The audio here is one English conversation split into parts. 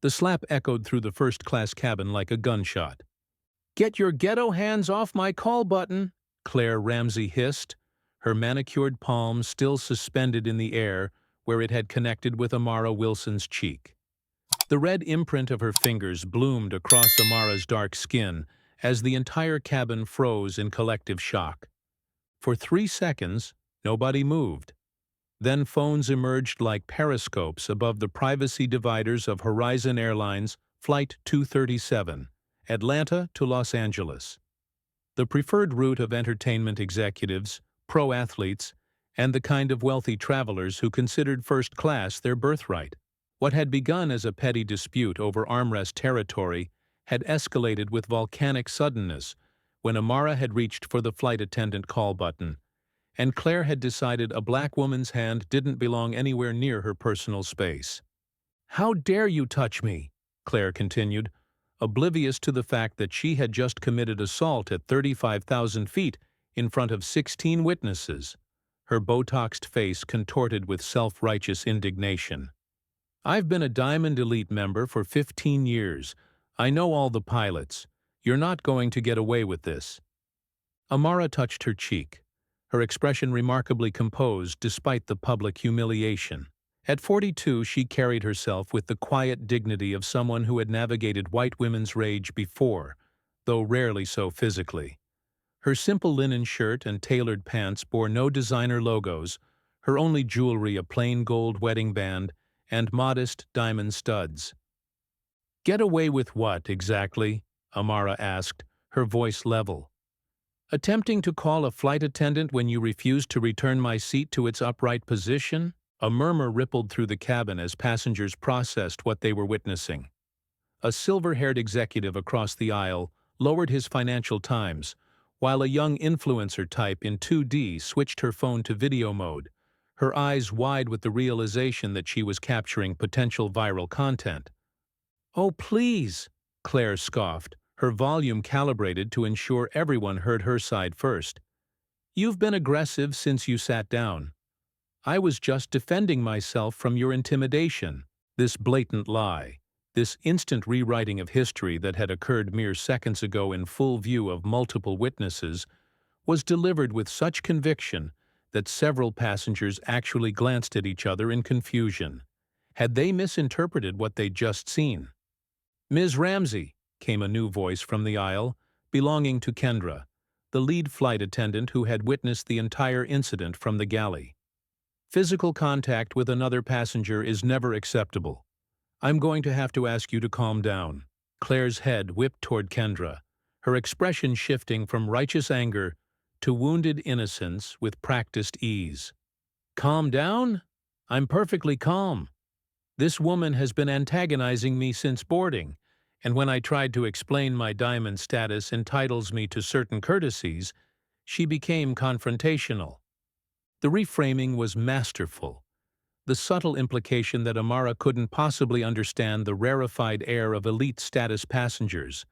The slap echoed through the first-class cabin like a gunshot. "Get your ghetto hands off my call button," Claire Ramsey hissed, her manicured palm still suspended in the air where it had connected with Amara Wilson's cheek. The red imprint of her fingers bloomed across Amara's dark skin as the entire cabin froze in collective shock. For 3 seconds, nobody moved. Then phones emerged like periscopes above the privacy dividers of Horizon Airlines Flight 237, Atlanta to Los Angeles. The preferred route of entertainment executives, pro athletes, and the kind of wealthy travelers who considered first class their birthright. What had begun as a petty dispute over armrest territory had escalated with volcanic suddenness when Amara had reached for the flight attendant call button, and Claire had decided a black woman's hand didn't belong anywhere near her personal space. "How dare you touch me?" Claire continued, oblivious to the fact that she had just committed assault at 35,000 feet in front of 16 witnesses, her Botoxed face contorted with self-righteous indignation. "I've been a Diamond Elite member for 15 years. I know all the pilots. You're not going to get away with this." Amara touched her cheek, her expression remarkably composed despite the public humiliation. At 42, she carried herself with the quiet dignity of someone who had navigated white women's rage before, though rarely so physically. Her simple linen shirt and tailored pants bore no designer logos, her only jewelry a plain gold wedding band and modest diamond studs. "Get away with what, exactly?" Amara asked, her voice level. "Attempting to call a flight attendant when you refused to return my seat to its upright position?" A murmur rippled through the cabin as passengers processed what they were witnessing. A silver-haired executive across the aisle lowered his Financial Times, while a young influencer type in 2D switched her phone to video mode, her eyes wide with the realization that she was capturing potential viral content. "Oh, please," Claire scoffed, her volume calibrated to ensure everyone heard her side first. "You've been aggressive since you sat down. I was just defending myself from your intimidation." This blatant lie, this instant rewriting of history that had occurred mere seconds ago in full view of multiple witnesses, was delivered with such conviction that several passengers actually glanced at each other in confusion. Had they misinterpreted what they'd just seen? "Ms. Ramsey," came a new voice from the aisle, belonging to Kendra, the lead flight attendant who had witnessed the entire incident from the galley. "Physical contact with another passenger is never acceptable. I'm going to have to ask you to calm down." Claire's head whipped toward Kendra, her expression shifting from righteous anger to wounded innocence with practiced ease. "Calm down? I'm perfectly calm. This woman has been antagonizing me since boarding, and when I tried to explain my diamond status entitles me to certain courtesies, she became confrontational." The reframing was masterful, the subtle implication that Amara couldn't possibly understand the rarefied air of elite status passengers,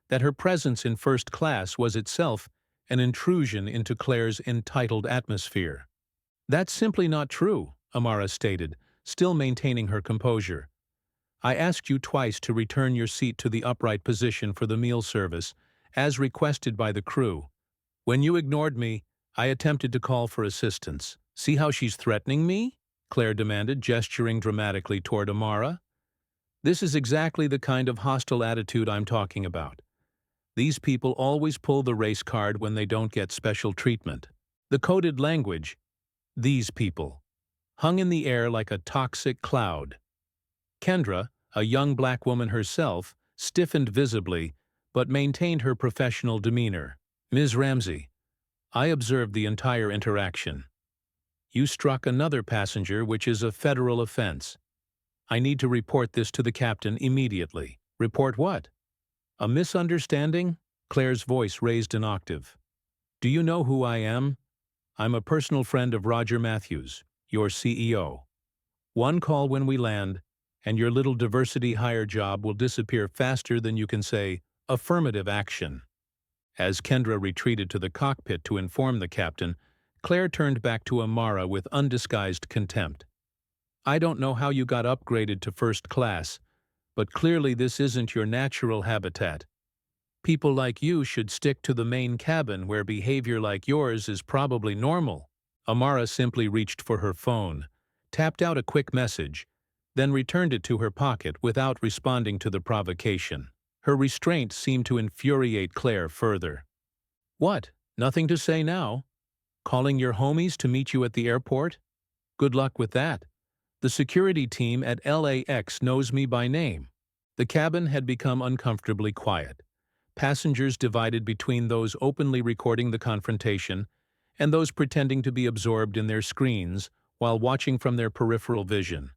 that her presence in first class was itself an intrusion into Claire's entitled atmosphere. "That's simply not true," Amara stated, still maintaining her composure. "I asked you twice to return your seat to the upright position for the meal service, as requested by the crew. When you ignored me, I attempted to call for assistance." "See how she's threatening me?" Claire demanded, gesturing dramatically toward Amara. "This is exactly the kind of hostile attitude I'm talking about. These people always pull the race card when they don't get special treatment." The coded language, "these people," hung in the air like a toxic cloud. Kendra, a young black woman herself, stiffened visibly, but maintained her professional demeanor. "Ms. Ramsey, I observed the entire interaction. You struck another passenger, which is a federal offense. I need to report this to the captain immediately." "Report what? A misunderstanding?" Claire's voice raised an octave. "Do you know who I am? I'm a personal friend of Roger Matthews, your CEO. One call when we land, and your little diversity hire job will disappear faster than you can say, affirmative action." As Kendra retreated to the cockpit to inform the captain, Claire turned back to Amara with undisguised contempt. "I don't know how you got upgraded to first class, but clearly this isn't your natural habitat. People like you should stick to the main cabin where behavior like yours is probably normal." Amara simply reached for her phone, tapped out a quick message, then returned it to her pocket without responding to the provocation. Her restraint seemed to infuriate Claire further. "What? Nothing to say now? Calling your homies to meet you at the airport? Good luck with that. The security team at LAX knows me by name." The cabin had become uncomfortably quiet. Passengers divided between those openly recording the confrontation and those pretending to be absorbed in their screens while watching from their peripheral vision.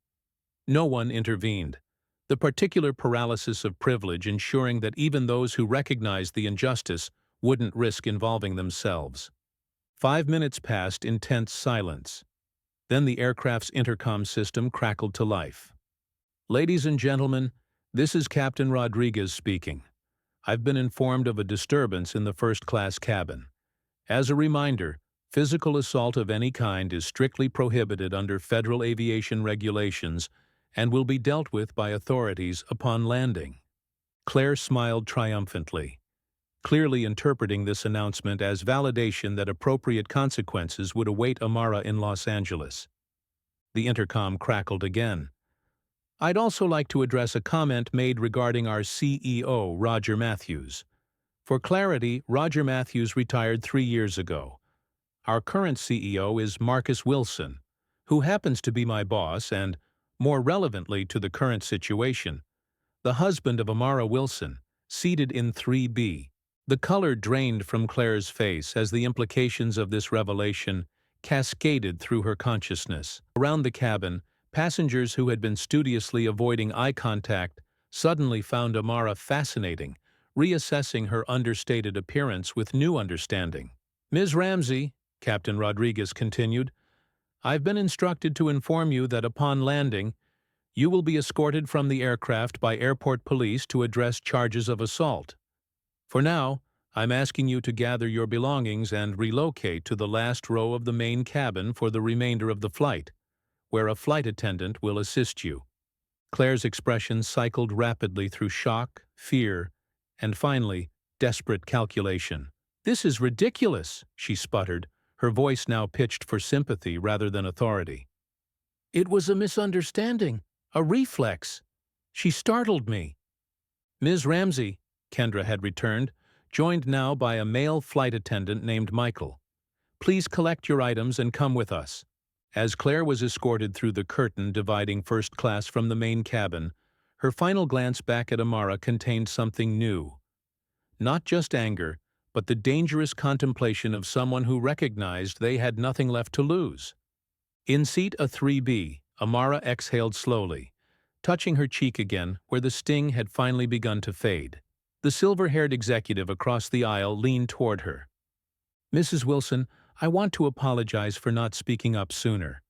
No one intervened, the particular paralysis of privilege ensuring that even those who recognized the injustice wouldn't risk involving themselves. 5 minutes passed in tense silence. Then the aircraft's intercom system crackled to life. "Ladies and gentlemen, this is Captain Rodriguez speaking. I've been informed of a disturbance in the first-class cabin. As a reminder, physical assault of any kind is strictly prohibited under federal aviation regulations and will be dealt with by authorities upon landing." Claire smiled triumphantly, clearly interpreting this announcement as validation that appropriate consequences would await Amara in Los Angeles. The intercom crackled again. "I'd also like to address a comment made regarding our CEO, Roger Matthews. For clarity, Roger Matthews retired 3 years ago. Our current CEO is Marcus Wilson, who happens to be my boss and, more relevantly to the current situation, the husband of Amara Wilson, seated in 3B. The color drained from Claire's face as the implications of this revelation cascaded through her consciousness. Around the cabin, passengers who had been studiously avoiding eye contact suddenly found Amara fascinating, reassessing her understated appearance with new understanding. "Ms. Ramsey," Captain Rodriguez continued, "I've been instructed to inform you that upon landing, you will be escorted from the aircraft by airport police to address charges of assault. For now, I'm asking you to gather your belongings and relocate to the last row of the main cabin for the remainder of the flight, where a flight attendant will assist you." Claire's expression cycled rapidly through shock, fear, and finally, desperate calculation. "This is ridiculous," she sputtered, her voice now pitched for sympathy rather than authority. "It was a misunderstanding, a reflex. She startled me." "Ms. Ramsey," Kendra had returned, joined now by a male flight attendant named Michael. "Please collect your items and come with us." As Claire was escorted through the curtain dividing first class from the main cabin, her final glance back at Amara contained something new. Not just anger, but the dangerous contemplation of someone who recognized they had nothing left to lose. In seat a 3B, Amara exhaled slowly, touching her cheek again where the sting had finally begun to fade. The silver-haired executive across the aisle leaned toward her. "Mrs. Wilson, I want to apologize for not speaking up sooner.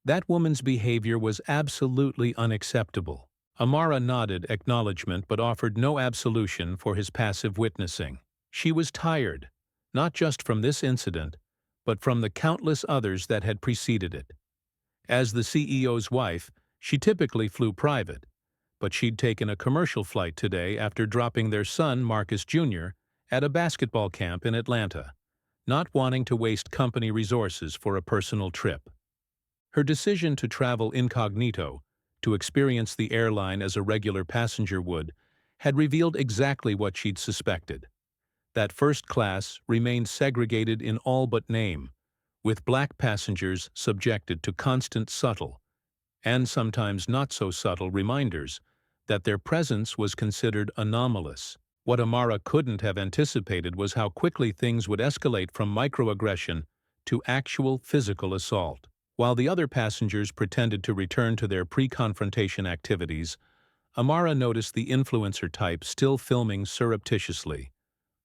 That woman's behavior was absolutely unacceptable." Amara nodded acknowledgement but offered no absolution for his passive witnessing. She was tired, not just from this incident, but from the countless others that had preceded it. As the CEO's wife, she typically flew private, but she'd taken a commercial flight today after dropping their son, Marcus Jr., at a basketball camp in Atlanta, not wanting to waste company resources for a personal trip. Her decision to travel incognito, to experience the airline as a regular passenger would, had revealed exactly what she'd suspected. That first class remained segregated in all but name, with black passengers subjected to constant subtle, and sometimes not so subtle reminders that their presence was considered anomalous. What Amara couldn't have anticipated was how quickly things would escalate from microaggression to actual physical assault. While the other passengers pretended to return to their pre-confrontation activities, Amara noticed the influencer type still filming surreptitiously,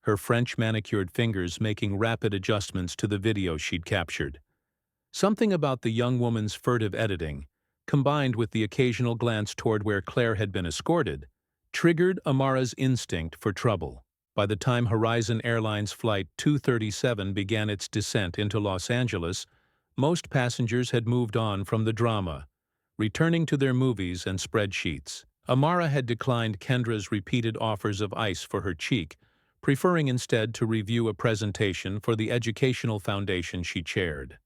her French manicured fingers making rapid adjustments to the video she'd captured. Something about the young woman's furtive editing, combined with the occasional glance toward where Claire had been escorted, triggered Amara's instinct for trouble. By the time Horizon Airlines Flight 237 began its descent into Los Angeles, most passengers had moved on from the drama, returning to their movies and spreadsheets. Amara had declined Kendra's repeated offers of ice for her cheek, preferring instead to review a presentation for the educational foundation she chaired.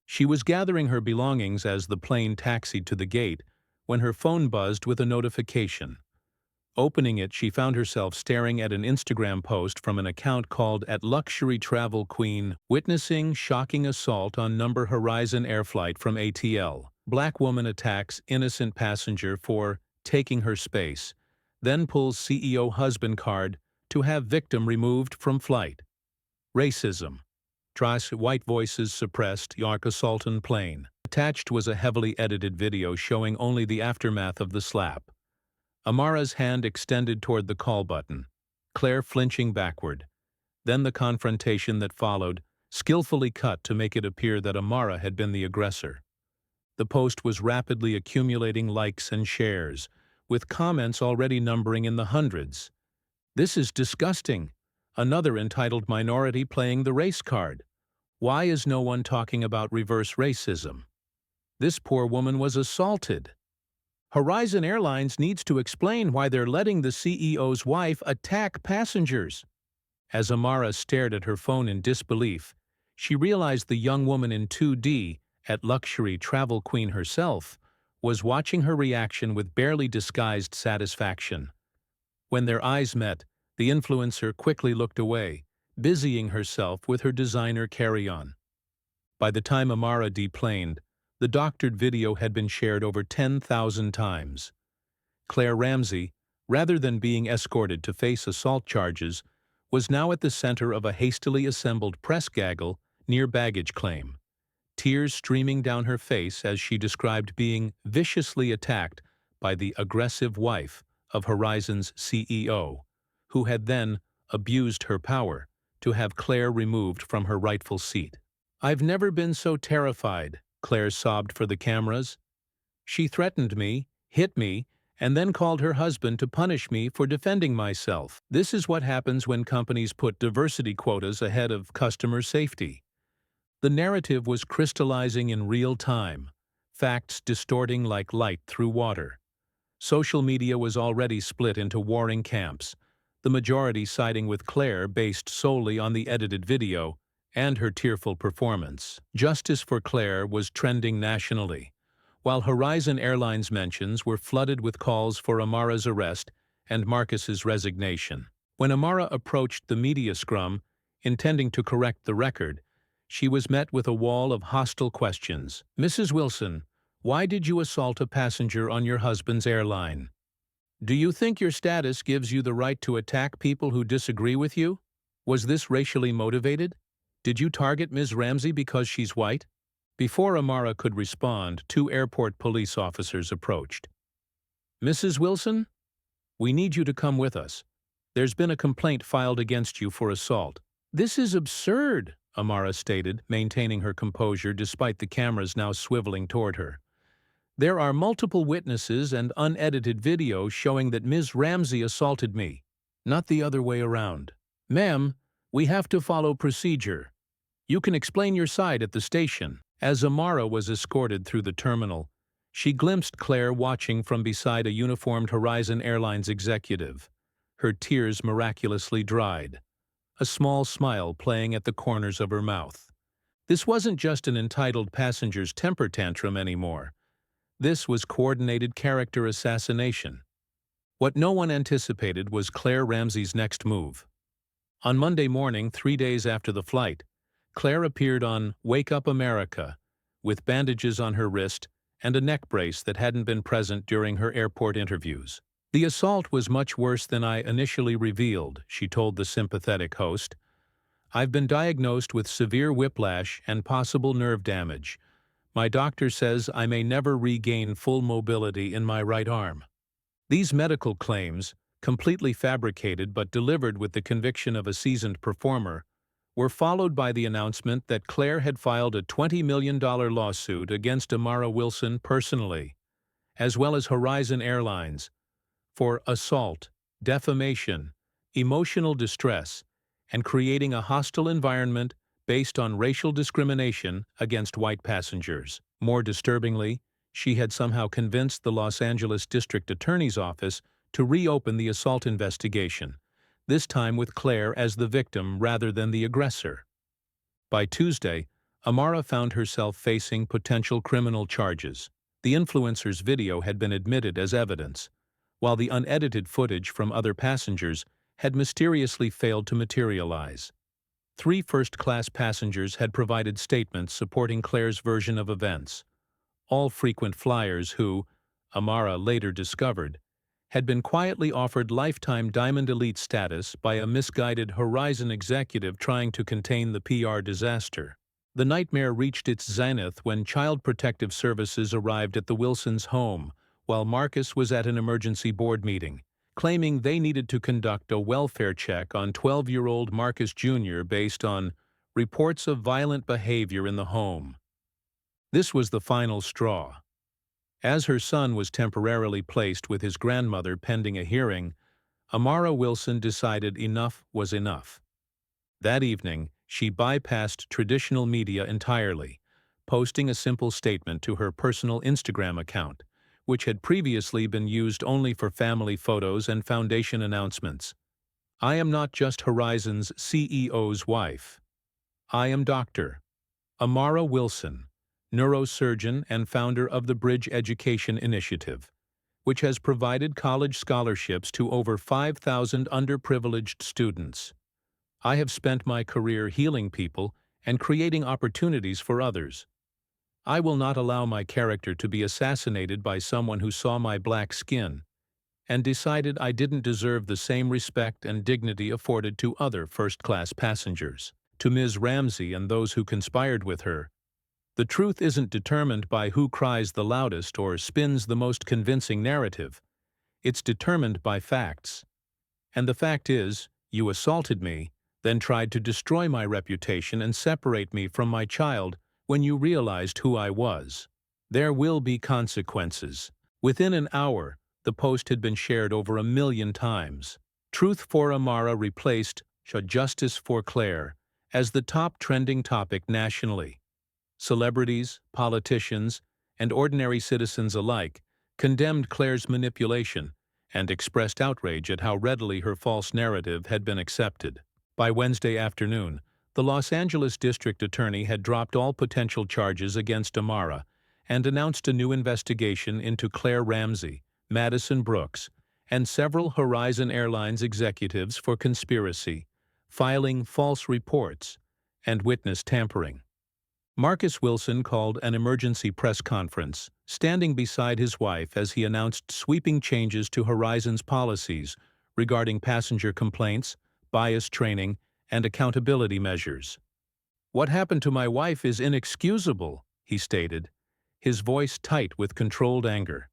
She was gathering her belongings as the plane taxied to the gate when her phone buzzed with a notification. Opening it, she found herself staring at an Instagram post from an account called @Luxury Travel Queen, witnessing shocking assault on number Horizon Air flight from ATL. Black woman attacks innocent passenger for taking her space, then pulls CEO husband card to have victim removed from flight. Racism. Tries white voices suppressed York assault on plane. Attached was a heavily edited video showing only the aftermath of the slap. Amara's hand extended toward the call button, Claire flinching backward. Then the confrontation that followed, skillfully cut to make it appear that Amara had been the aggressor. The post was rapidly accumulating likes and shares, with comments already numbering in the hundreds. "This is disgusting," another entitled "Minority playing the race card. Why is no one talking about reverse racism? This poor woman was assaulted. Horizon Airlines needs to explain why they're letting the CEO's wife attack passengers." As Amara stared at her phone in disbelief, she realized the young woman in 2D, @Luxury Travel Queen herself, was watching her reaction with barely disguised satisfaction. When their eyes met, the influencer quickly looked away, busying herself with her designer carry-on. By the time Amara deplaned, the doctored video had been shared over 10,000 times. Claire Ramsey, rather than being escorted to face assault charges, was now at the center of a hastily assembled press gaggle near baggage claim, tears streaming down her face as she described being viciously attacked by the aggressive wife of Horizon's CEO, who had then abused her power to have Claire removed from her rightful seat. "I've never been so terrified," Claire sobbed for the cameras. "She threatened me, hit me, and then called her husband to punish me for defending myself. This is what happens when companies put diversity quotas ahead of customer safety." The narrative was crystallizing in real time, facts distorting like light through water. Social media was already split into warring camps, the majority siding with Claire based solely on the edited video and her tearful performance. Justice for Claire was trending nationally, while Horizon Airlines mentions were flooded with calls for Amara's arrest and Marcus's resignation. When Amara approached the media scrum, intending to correct the record, she was met with a wall of hostile questions. "Mrs. Wilson, why did you assault a passenger on your husband's airline? Do you think your status gives you the right to attack people who disagree with you? Was this racially motivated? Did you target Ms. Ramsey because she's white?" Before Amara could respond, 2 airport police officers approached. "Mrs. Wilson, we need you to come with us. There's been a complaint filed against you for assault." "This is absurd," Amara stated, maintaining her composure despite the cameras now swiveling toward her. "There are multiple witnesses and unedited video showing that Ms. Ramsey assaulted me, not the other way around. Ma'am, we have to follow procedure. You can explain your side at the station." As Amara was escorted through the terminal, she glimpsed Claire watching from beside a uniformed Horizon Airlines executive. Her tears miraculously dried, a small smile playing at the corners of her mouth. This wasn't just an entitled passenger's temper tantrum anymore. This was coordinated character assassination. What no one anticipated was Claire Ramsey's next move. On Monday morning, 3 days after the flight, Claire appeared on Wake Up America with bandages on her wrist and a neck brace that hadn't been present during her airport interviews. "The assault was much worse than I initially revealed," she told the sympathetic host. "I've been diagnosed with severe whiplash and possible nerve damage. My doctor says I may never regain full mobility in my right arm." These medical claims, completely fabricated but delivered with the conviction of a seasoned performer, were followed by the announcement that Claire had filed a $20 million lawsuit against Amara Wilson personally, as well as Horizon Airlines, for assault, defamation, emotional distress, and creating a hostile environment based on racial discrimination against white passengers. More disturbingly, She had somehow convinced the Los Angeles District Attorney's Office to reopen the assault investigation, this time with Claire as the victim rather than the aggressor. By Tuesday, Amara found herself facing potential criminal charges. The influencer's video had been admitted as evidence, while the unedited footage from other passengers had mysteriously failed to materialize. 3 first-class passengers had provided statements supporting Claire's version of events, all frequent flyers who, Amara later discovered, had been quietly offered lifetime Diamond Elite status by a misguided Horizon executive trying to contain the PR disaster. The nightmare reached its zenith when Child Protective Services arrived at the Wilsons' home while Marcus was at an emergency board meeting, claiming they needed to conduct a welfare check on 12-year-old Marcus Jr. based on reports of violent behavior in the home. This was the final straw. As her son was temporarily placed with his grandmother pending a hearing, Amara Wilson decided enough was enough. That evening, she bypassed traditional media entirely, posting a simple statement to her personal Instagram account, which had previously been used only for family photos and foundation announcements. I am not just Horizon's CEO's wife. I am Dr. Amara Wilson, neurosurgeon and founder of the Bridge Education Initiative, which has provided college scholarships to over 5,000 underprivileged students. I have spent my career healing people and creating opportunities for others. I will not allow my character to be assassinated by someone who saw my black skin and decided I didn't deserve the same respect and dignity afforded to other first-class passengers. To Ms. Ramsey and those who conspired with her, the truth isn't determined by who cries the loudest or spins the most convincing narrative. It's determined by facts. And the fact is, you assaulted me, then tried to destroy my reputation and separate me from my child when you realized who I was. There will be consequences. Within an hour, the post had been shared over 1 million times. Truth for Amara replaced Justice for Claire as the top trending topic nationally. Celebrities, politicians, and ordinary citizens alike condemned Claire's manipulation and expressed outrage at how readily her false narrative had been accepted. By Wednesday afternoon, the Los Angeles District Attorney had dropped all potential charges against Amara and announced a new investigation into Claire Ramsey, Madison Brooks, and several Horizon Airlines executives for conspiracy, filing false reports, and witness tampering. Marcus Wilson called an emergency press conference, standing beside his wife as he announced sweeping changes to Horizon's policies regarding passenger complaints, bias training, and accountability measures. "What happened to my wife is inexcusable," he stated, his voice tight with controlled anger.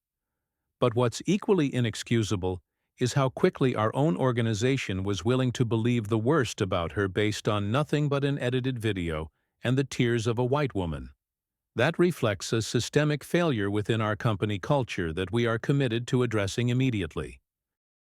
But what's equally inexcusable is how quickly our own organization was willing to believe the worst about her based on nothing but an edited video and the tears of a white woman. That reflects a systemic failure within our company culture that we are committed to addressing immediately.